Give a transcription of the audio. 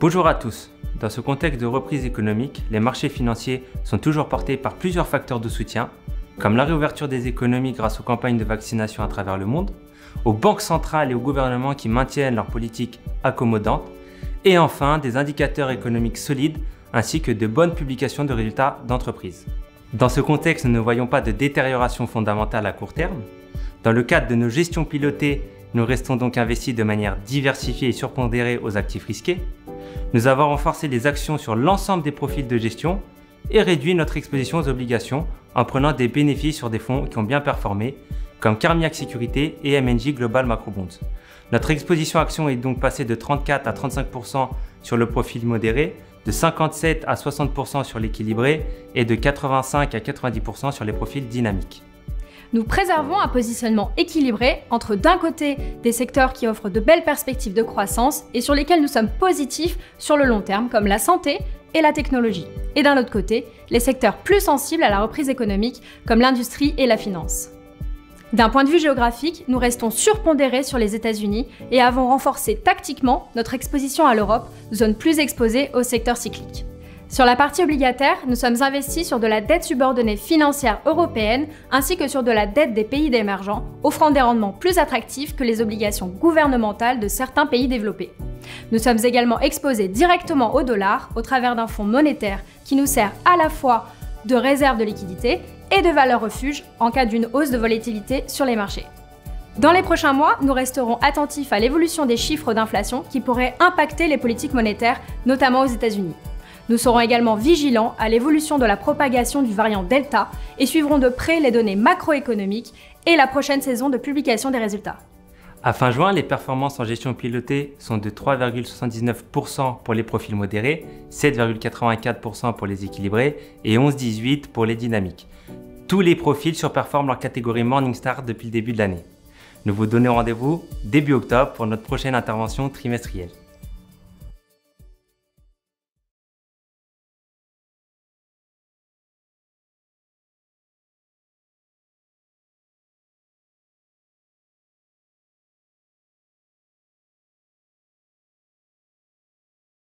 Bonjour à tous. Dans ce contexte de reprise économique, les marchés financiers sont toujours portés par plusieurs facteurs de soutien, comme la réouverture des économies grâce aux campagnes de vaccination à travers le monde, aux banques centrales et aux gouvernements qui maintiennent leur politique accommodante, et enfin des indicateurs économiques solides ainsi que de bonnes publications de résultats d'entreprise. Dans ce contexte, nous ne voyons pas de détérioration fondamentale à court terme. Dans le cadre de nos gestions pilotées, nous restons donc investis de manière diversifiée et surpondérée aux actifs risqués. Nous avons renforcé les actions sur l'ensemble des profils de gestion et réduit notre exposition aux obligations en prenant des bénéfices sur des fonds qui ont bien performé, comme Carmignac Sécurité et M&J Global Macro Bonds. Notre exposition action est donc passée de 34 à 35% sur le profil modéré, de 57 à 60% sur l'équilibré et de 85 à 90% sur les profils dynamiques. Nous préservons un positionnement équilibré entre d'un côté des secteurs qui offrent de belles perspectives de croissance et sur lesquels nous sommes positifs sur le long terme comme la santé et la technologie. Et d'un autre côté, les secteurs plus sensibles à la reprise économique comme l'industrie et la finance. D'un point de vue géographique, nous restons surpondérés sur les États-Unis et avons renforcé tactiquement notre exposition à l'Europe, zone plus exposée au secteur cyclique. Sur la partie obligataire, nous sommes investis sur de la dette subordonnée financière européenne ainsi que sur de la dette des pays émergents, offrant des rendements plus attractifs que les obligations gouvernementales de certains pays développés. Nous sommes également exposés directement au dollar au travers d'un fonds monétaire qui nous sert à la fois de réserve de liquidité et de valeur refuge en cas d'une hausse de volatilité sur les marchés. Dans les prochains mois, nous resterons attentifs à l'évolution des chiffres d'inflation qui pourraient impacter les politiques monétaires, notamment aux États-Unis. Nous serons également vigilants à l'évolution de la propagation du variant Delta et suivrons de près les données macroéconomiques et la prochaine saison de publication des résultats. À fin juin, les performances en gestion pilotée sont de 3,79% pour les profils modérés, 7,84% pour les équilibrés et 11,18% pour les dynamiques. Tous les profils surperforment leur catégorie Morningstar depuis le début de l'année. Nous vous donnons rendez-vous début octobre pour notre prochaine intervention trimestrielle.